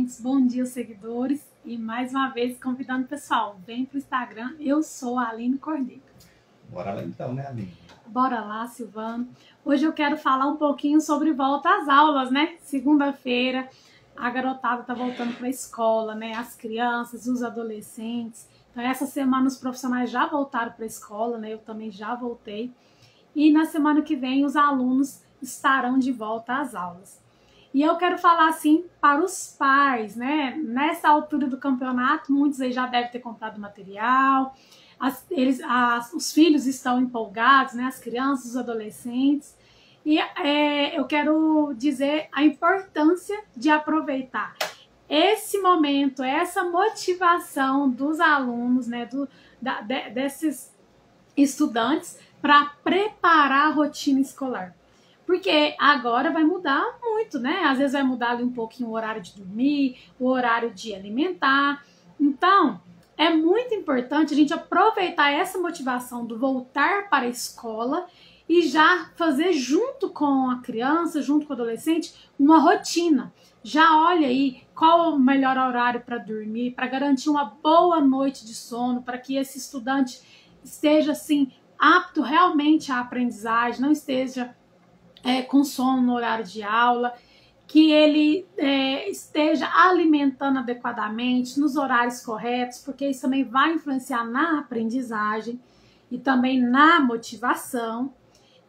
ouvintes, bom dia, seguidores. E mais uma vez convidando o pessoal, vem pro Instagram, eu sou a Aline Cordeiro. Bora lá então, né, Aline? Bora lá, Silvano. Hoje eu quero falar um pouquinho sobre volta às aulas, né? Segunda-feira, a garotada tá voltando para a escola, né? As crianças, os adolescentes. Então, essa semana os profissionais já voltaram para a escola, né? Eu também já voltei. E na semana que vem os alunos estarão de volta às aulas. E eu quero falar assim para os pais, né? Nessa altura do campeonato, muitos aí já devem ter comprado material, os filhos estão empolgados, né? As crianças, os adolescentes. E eu quero dizer a importância de aproveitar esse momento, essa motivação dos alunos, né? Desses estudantes para preparar a rotina escolar. Porque agora vai mudar muito, né? Às vezes vai mudar ali um pouquinho o horário de dormir, o horário de alimentar. Então, é muito importante a gente aproveitar essa motivação do voltar para a escola e já fazer junto com a criança, junto com o adolescente, uma rotina. Já olha aí qual o melhor horário para dormir, para garantir uma boa noite de sono, para que esse estudante esteja assim apto realmente à aprendizagem, não esteja com sono no horário de aula, que ele esteja alimentando adequadamente, nos horários corretos, porque isso também vai influenciar na aprendizagem e também na motivação.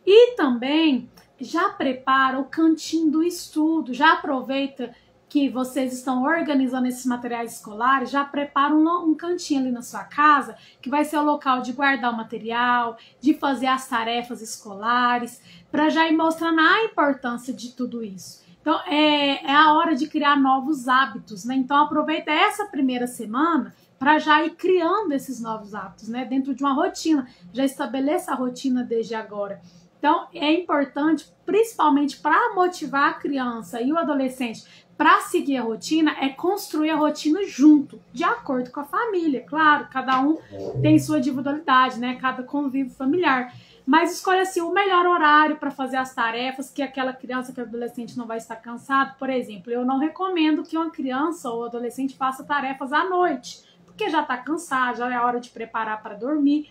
E também já prepara o cantinho do estudo, já aproveita que vocês estão organizando esses materiais escolares, já prepara um cantinho ali na sua casa, que vai ser o local de guardar o material, de fazer as tarefas escolares, para já ir mostrando a importância de tudo isso. Então, é a hora de criar novos hábitos, né? Então, aproveita essa primeira semana para já ir criando esses novos hábitos, né? Dentro de uma rotina, já estabeleça a rotina desde agora. Então, é importante, principalmente para motivar a criança e o adolescente para seguir a rotina, é construir a rotina junto, de acordo com a família. Claro, cada um tem sua individualidade, né? Cada convívio familiar. Mas escolha assim, o melhor horário para fazer as tarefas, que aquela criança, que adolescente não vai estar cansado. Por exemplo, eu não recomendo que uma criança ou adolescente faça tarefas à noite, porque já está cansado, já é hora de preparar para dormir.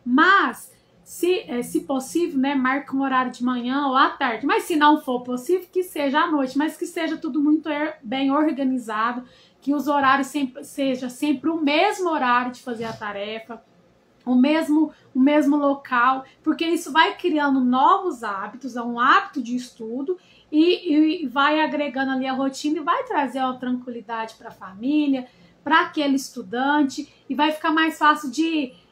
Mas se possível, né, marque um horário de manhã ou à tarde. Mas se não for possível, que seja à noite, mas que seja tudo muito bem organizado, que os horários seja sempre o mesmo horário de fazer a tarefa, o mesmo local, porque isso vai criando novos hábitos, é um hábito de estudo e vai agregando ali a rotina e vai trazer uma tranquilidade para a família, para aquele estudante, e vai ficar mais fácil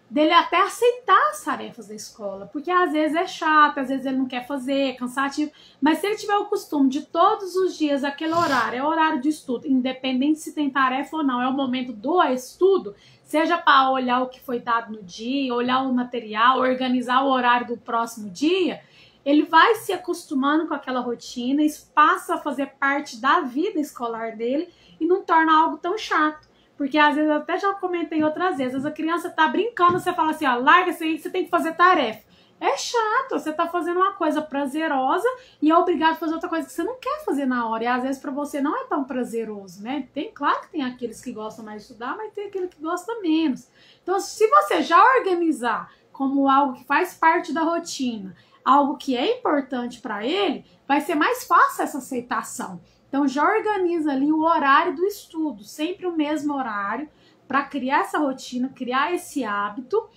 dele até aceitar as tarefas da escola, porque às vezes é chato, às vezes ele não quer fazer, é cansativo, mas se ele tiver o costume de todos os dias aquele horário, é o horário de estudo, independente se tem tarefa ou não, é o momento do estudo, seja para olhar o que foi dado no dia, olhar o material, organizar o horário do próximo dia, ele vai se acostumando com aquela rotina, isso passa a fazer parte da vida escolar dele e não torna algo tão chato. Porque às vezes, eu até já comentei outras vezes, a criança tá brincando, você fala assim, ó, larga isso aí que você tem que fazer tarefa. É chato, você tá fazendo uma coisa prazerosa e é obrigado a fazer outra coisa que você não quer fazer na hora. E às vezes pra você não é tão prazeroso, né? Claro que tem aqueles que gostam mais de estudar, mas tem aquele que gosta menos. Então, se você já organizar como algo que faz parte da rotina, algo que é importante para ele, vai ser mais fácil essa aceitação. Então já organiza ali o horário do estudo, sempre o mesmo horário, para criar essa rotina, criar esse hábito,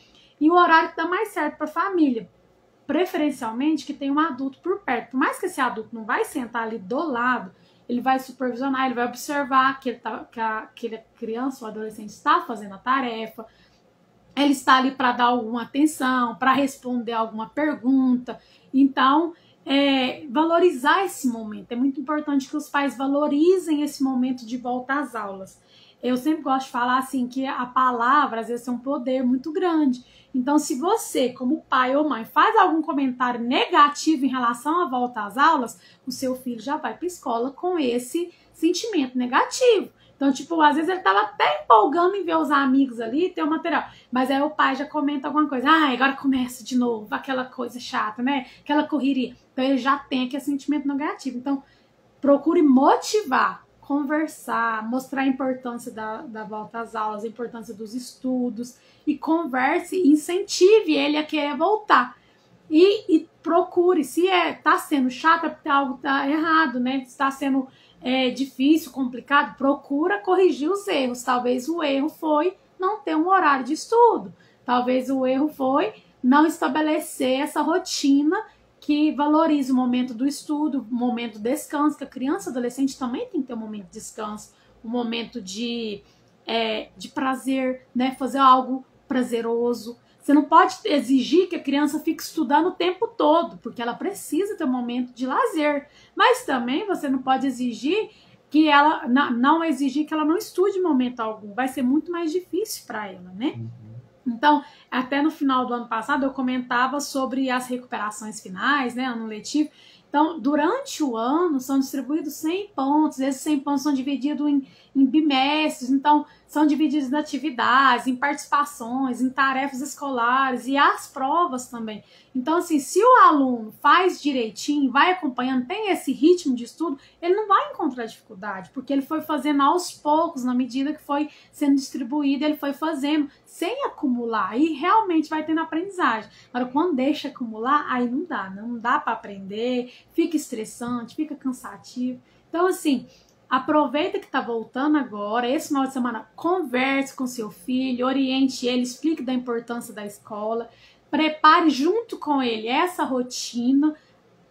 e o horário que dá mais certo para a família. Preferencialmente que tenha um adulto por perto. Por mais que esse adulto não vai sentar ali do lado, ele vai supervisionar, ele vai observar que aquela criança ou adolescente está fazendo a tarefa, ele está ali para dar alguma atenção, para responder alguma pergunta. Então, valorizar esse momento. É muito importante que os pais valorizem esse momento de volta às aulas. Eu sempre gosto de falar assim que a palavra às vezes tem um poder muito grande. Então, se você, como pai ou mãe, faz algum comentário negativo em relação à volta às aulas, o seu filho já vai para a escola com esse sentimento negativo. Então, tipo, às vezes ele tava até empolgando em ver os amigos ali, ter o material. Mas aí o pai já comenta alguma coisa. Ah, agora começa de novo, aquela coisa chata, né? Aquela correria. Então ele já tem aquele sentimento negativo. Então, procure motivar conversar, mostrar a importância da volta às aulas, a importância dos estudos, e converse e incentive ele a querer voltar. E procure, se tá sendo chato, é porque algo tá errado, né? Se está sendo difícil, complicado, procura corrigir os erros. Talvez o erro foi não ter um horário de estudo. Talvez o erro foi não estabelecer essa rotina que valorize o momento do estudo, o momento do descanso, que a criança e adolescente também tem que ter um momento de descanso, um momento de prazer, né? Fazer algo prazeroso. Você não pode exigir que a criança fique estudando o tempo todo, porque ela precisa ter um momento de lazer. Mas também você não pode exigir que ela não exigir que ela não estude em momento algum. Vai ser muito mais difícil para ela, né? Então, até no final do ano passado eu comentava sobre as recuperações finais, né, ano letivo. Então, durante o ano são distribuídos 100 pontos, esses 100 pontos são divididos em bimestres, então são divididos em atividades, em participações, em tarefas escolares e as provas também. Então, assim, se o aluno faz direitinho, vai acompanhando, tem esse ritmo de estudo, ele não vai encontrar dificuldade, porque ele foi fazendo aos poucos, na medida que foi sendo distribuído, ele foi fazendo sem acumular e realmente vai tendo aprendizagem. Agora, quando deixa acumular, aí não dá para aprender, fica estressante, fica cansativo. Então, assim, aproveita que tá voltando agora, esse final de semana, converse com seu filho, oriente ele, explique da importância da escola, prepare junto com ele essa rotina,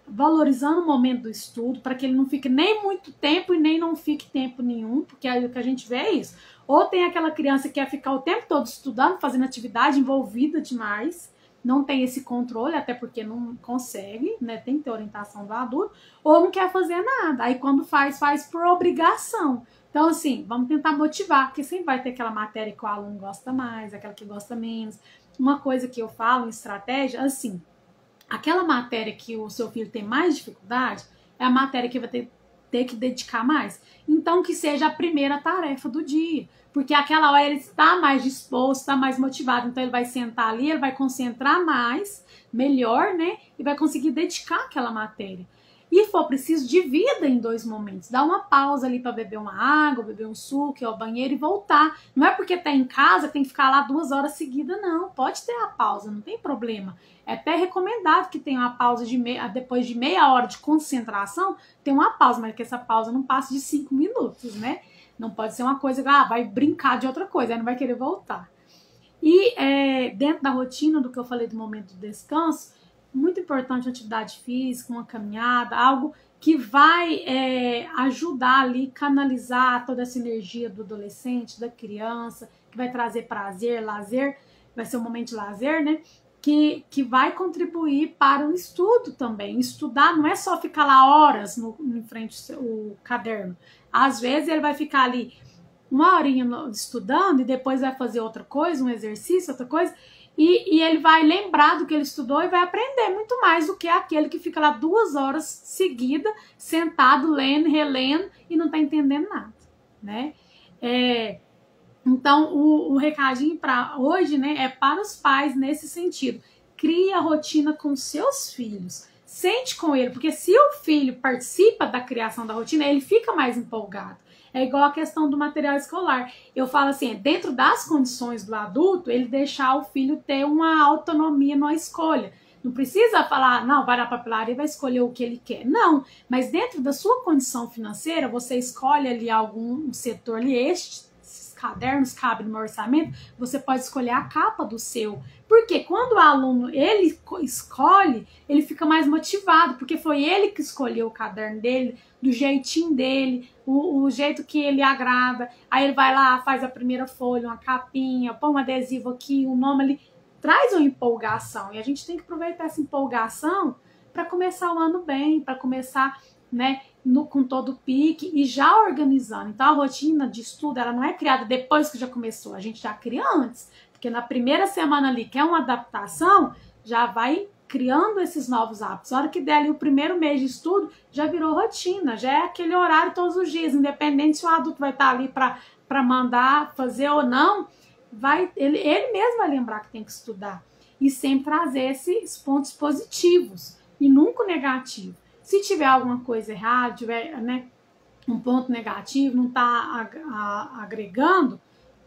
valorizando o momento do estudo, para que ele não fique nem muito tempo e nem não fique tempo nenhum, porque aí o que a gente vê é isso. Ou tem aquela criança que quer ficar o tempo todo estudando, fazendo atividade, envolvida demais, não tem esse controle, até porque não consegue, né? Tem que ter orientação do adulto, ou não quer fazer nada. Aí quando faz por obrigação. Então, assim, vamos tentar motivar, porque sempre vai ter aquela matéria que o aluno gosta mais, aquela que gosta menos. Uma coisa que eu falo em estratégia, assim, aquela matéria que o seu filho tem mais dificuldade é a matéria que vai ter que dedicar mais. Então, que seja a primeira tarefa do dia. Porque aquela hora ele está mais disposto, está mais motivado. Então, ele vai sentar ali, ele vai concentrar mais, melhor, né? E vai conseguir dedicar aquela matéria. E for preciso, divida em 2 momentos. Dá uma pausa ali para beber uma água, beber um suco, ir ao banheiro e voltar. Não é porque tá em casa que tem que ficar lá 2 horas seguidas, não. Pode ter a pausa, não tem problema. É até recomendado que tenha uma pausa depois de meia hora de concentração, tem uma pausa, mas que essa pausa não passe de 5 minutos, né? Não pode ser uma coisa que vai brincar de outra coisa, aí não vai querer voltar. E dentro da rotina do que eu falei do momento do descanso, muito importante a atividade física, uma caminhada, algo que vai ajudar ali, canalizar toda essa energia do adolescente, da criança, que vai trazer prazer, lazer, vai ser um momento de lazer, né? Que vai contribuir para o estudo também. Estudar não é só ficar lá horas em frente ao caderno. Às vezes ele vai ficar ali 1 horinha estudando e depois vai fazer outra coisa, um exercício, outra coisa, e ele vai lembrar do que ele estudou e vai aprender muito mais do que aquele que fica lá 2 horas seguidas, sentado, lendo, relendo e não está entendendo nada, né? Então, o recadinho para hoje, né, é para os pais nesse sentido. Crie a rotina com seus filhos. Sente com ele, porque se o filho participa da criação da rotina, ele fica mais empolgado. É igual a questão do material escolar. Eu falo assim, dentro das condições do adulto, ele deixar o filho ter uma autonomia na escolha. Não precisa falar, não, vai na papelaria e vai escolher o que ele quer. Não, mas dentro da sua condição financeira, você escolhe ali algum setor ali, esses cadernos cabem no meu orçamento, você pode escolher a capa do seu. Porque quando o aluno, ele escolhe, ele fica mais motivado, porque foi ele que escolheu o caderno dele, do jeitinho dele, o jeito que ele agrada. Aí ele vai lá, faz a primeira folha, uma capinha, põe um adesivo aqui, um nome ali, traz uma empolgação. E a gente tem que aproveitar essa empolgação para começar o ano bem, para começar, né, com todo o pique e já organizando. Então a rotina de estudo, ela não é criada depois que já começou, a gente já cria antes, porque na primeira semana ali, que é uma adaptação, já vai criando esses novos hábitos. A hora que der ali o primeiro mês de estudo, já virou rotina, já é aquele horário todos os dias, independente se o adulto vai estar ali para mandar fazer ou não, ele mesmo vai lembrar que tem que estudar e sempre trazer esses pontos positivos e nunca o negativo. Se tiver alguma coisa errada, tiver, né, um ponto negativo, não está agregando,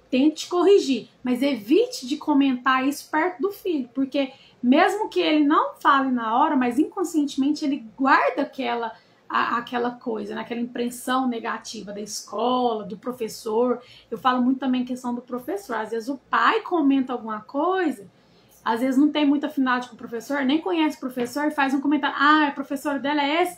tente corrigir, mas evite de comentar isso perto do filho, porque mesmo que ele não fale na hora, mas inconscientemente ele guarda aquela coisa, né? Aquela impressão negativa da escola, do professor. Eu falo muito também questão do professor, às vezes o pai comenta alguma coisa, às vezes não tem muita afinidade com o professor, nem conhece o professor e faz um comentário, a professora dela é esse,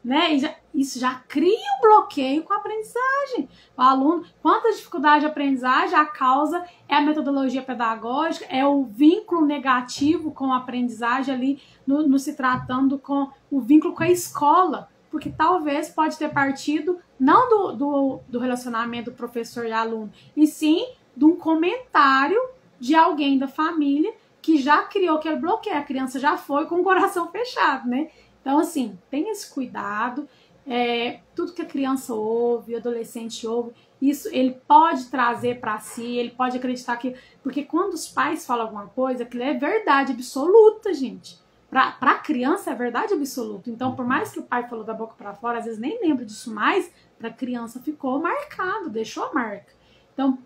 né? E isso já cria um bloqueio com a aprendizagem. O aluno, quanta dificuldade de aprendizagem, a causa é a metodologia pedagógica, é o vínculo negativo com a aprendizagem ali, no se tratando com o vínculo com a escola, porque talvez pode ter partido não do relacionamento do professor e aluno, e sim de um comentário de alguém da família que já criou aquele bloqueio, a criança já foi com o coração fechado, né? Então, assim, tenha esse cuidado, tudo que a criança ouve, o adolescente ouve, isso ele pode trazer para si, ele pode acreditar que... Porque quando os pais falam alguma coisa, aquilo é verdade absoluta, gente. Para a criança é verdade absoluta. Então, por mais que o pai falou da boca para fora, às vezes nem lembra disso mais, para a criança ficou marcado, deixou a marca. Então,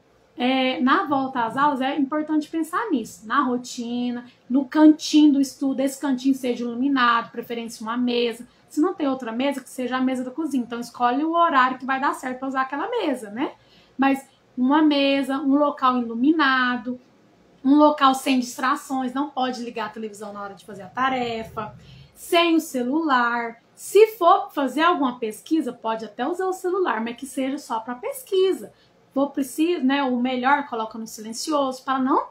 na volta às aulas é importante pensar nisso, na rotina, no cantinho do estudo, esse cantinho seja iluminado, preferência uma mesa. Se não tem outra mesa, que seja a mesa da cozinha. Então escolhe o horário que vai dar certo para usar aquela mesa, né? Mas uma mesa, um local iluminado, um local sem distrações, não pode ligar a televisão na hora de fazer a tarefa, sem o celular. Se for fazer alguma pesquisa, pode até usar o celular, mas que seja só para pesquisa. For preciso, né, o melhor coloca no silencioso para não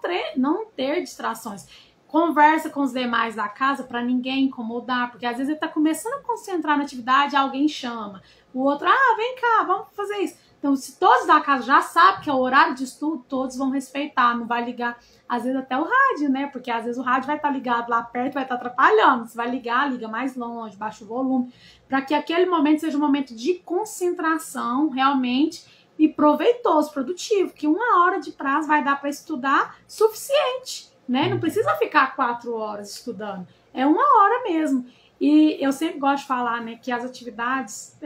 ter distrações. Conversa com os demais da casa para ninguém incomodar, porque às vezes ele está começando a concentrar na atividade, alguém chama. O outro, vem cá, vamos fazer isso. Então, se todos da casa já sabem que é o horário de estudo, todos vão respeitar, não vai ligar, às vezes até o rádio, né? Porque às vezes o rádio vai estar ligado lá perto, vai estar atrapalhando. Você vai ligar, liga mais longe, baixa o volume, para que aquele momento seja um momento de concentração realmente e proveitoso, produtivo, que 1 hora de prazo vai dar para estudar suficiente, né? Não precisa ficar 4 horas estudando, é 1 hora mesmo. E eu sempre gosto de falar, né, que as atividades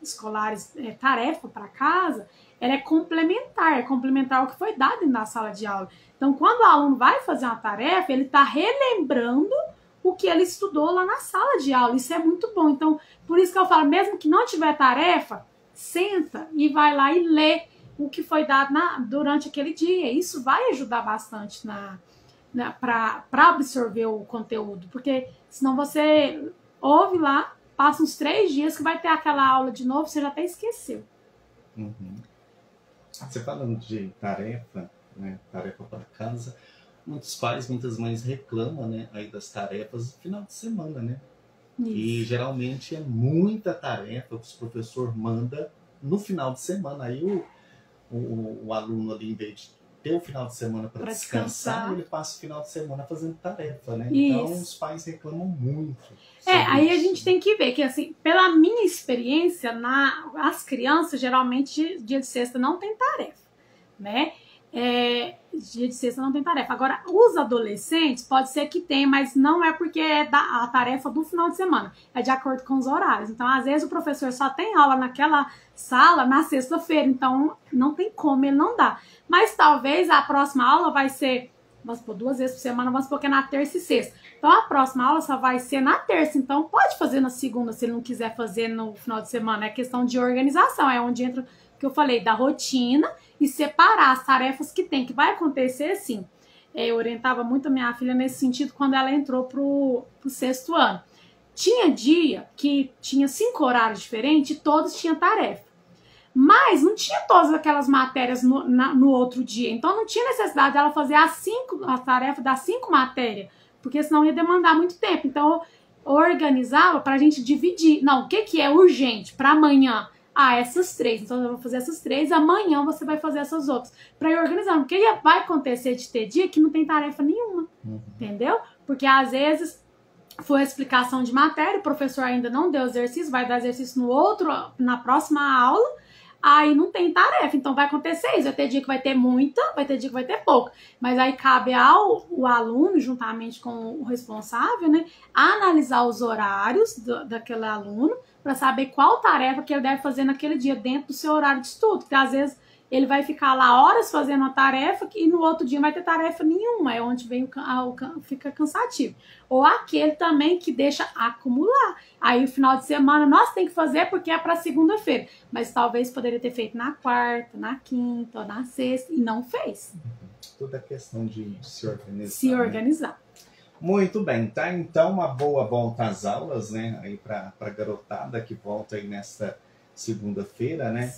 escolares, tarefa para casa, ela é complementar ao que foi dado na sala de aula. Então, quando o aluno vai fazer uma tarefa, ele está relembrando o que ele estudou lá na sala de aula. Isso é muito bom. Então, por isso que eu falo, mesmo que não tiver tarefa, senta e vai lá e lê o que foi dado durante aquele dia. Isso vai ajudar bastante para absorver o conteúdo, porque senão você ouve lá, passa uns 3 dias que vai ter aquela aula de novo, você já até esqueceu. Uhum. Você falando de tarefa, né, tarefa para casa, muitos pais, muitas mães reclamam, né, aí das tarefas no final de semana, né? Isso. E geralmente é muita tarefa que o professor manda no final de semana. Aí o aluno ali, em vez de ter o final de semana para descansar, ele passa o final de semana fazendo tarefa, né? Isso. Então os pais reclamam muito. Aí a gente tem que ver que, assim, pela minha experiência, as crianças geralmente dia de sexta não tem tarefa, né? Dia de sexta não tem tarefa. Agora, os adolescentes, pode ser que tenha, mas não é porque é a tarefa do final de semana. É de acordo com os horários. Então, às vezes, o professor só tem aula naquela sala na sexta-feira. Então, não tem como, ele não dá. Mas, talvez, a próxima aula vai ser, vamos supor, 2 vezes por semana, vamos supor que é na terça e sexta. Então, a próxima aula só vai ser na terça. Então, pode fazer na segunda, se ele não quiser fazer no final de semana. É questão de organização. É onde entra o que eu falei, da rotina e separar as tarefas que tem, que vai acontecer assim. Eu orientava muito a minha filha nesse sentido quando ela entrou pro 6º ano. Tinha dia que tinha 5 horários diferentes e todos tinham tarefa. Mas não tinha todas aquelas matérias no outro dia. Então não tinha necessidade dela fazer a tarefa das 5 matérias, porque senão ia demandar muito tempo. Então eu organizava para a gente dividir. Não, o que é urgente para amanhã? Essas 3. Então eu vou fazer essas 3, amanhã você vai fazer essas outras. Para ir organizando. Porque vai acontecer de ter dia que não tem tarefa nenhuma. Entendeu? Porque às vezes foi a explicação de matéria, o professor ainda não deu exercício, vai dar exercício na próxima aula, aí não tem tarefa. Então vai acontecer isso. Vai ter dia que vai ter muita, vai ter dia que vai ter pouca. Mas aí cabe o aluno, juntamente com o responsável, né, analisar os horários daquele aluno, para saber qual tarefa que ele deve fazer naquele dia dentro do seu horário de estudo. Porque às vezes ele vai ficar lá horas fazendo uma tarefa e no outro dia não vai ter tarefa nenhuma, é onde vem fica cansativo. Ou aquele também que deixa acumular. Aí o final de semana, nossa, tem que fazer porque é para segunda-feira. Mas talvez poderia ter feito na quarta, na quinta ou na sexta e não fez. Toda a questão de se organizar. Se organizar. Né? Muito bem, tá? Então uma boa volta às aulas, né? Aí para a garotada que volta aí nesta segunda-feira, né?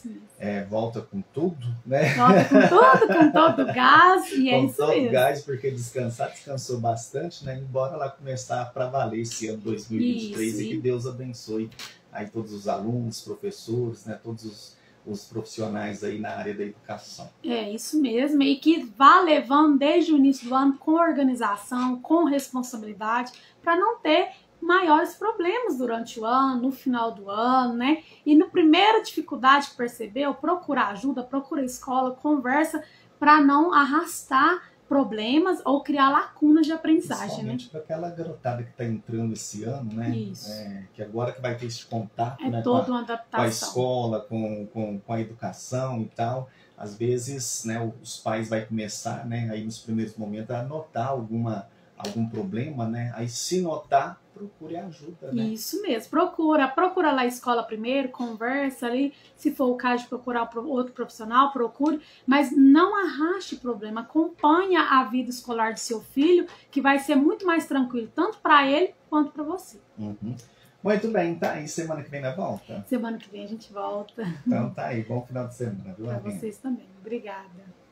Volta com tudo, né? Volta com tudo, com todo gás, e é isso mesmo. Com todo gás, porque descansou bastante, né? Embora lá começar para valer esse ano 2023 isso, e que Deus abençoe aí todos os alunos, professores, né? Todos os profissionais aí na área da educação. É isso mesmo, e que vá levando desde o início do ano com organização, com responsabilidade, para não ter maiores problemas durante o ano, no final do ano, né? E na primeira dificuldade que percebeu, procura ajuda, procura escola, conversa para não arrastar problemas ou criar lacunas de aprendizagem, principalmente para aquela garotada que está entrando esse ano, né? Isso. Que agora que vai ter esse contato, né? Toda uma adaptação. Com a escola, com a educação e tal. Às vezes, né, os pais vão começar, né, aí nos primeiros momentos a notar algum problema, né? Aí se notar, procure ajuda, né? Isso mesmo, procura lá a escola primeiro, conversa ali, se for o caso de procurar outro profissional, procure, mas não arraste problema, acompanha a vida escolar do seu filho, que vai ser muito mais tranquilo, tanto para ele quanto para você. Uhum. Muito bem, tá aí, semana que vem na volta? Semana que vem a gente volta. Então tá aí, bom final de semana, viu? Para vocês também, obrigada.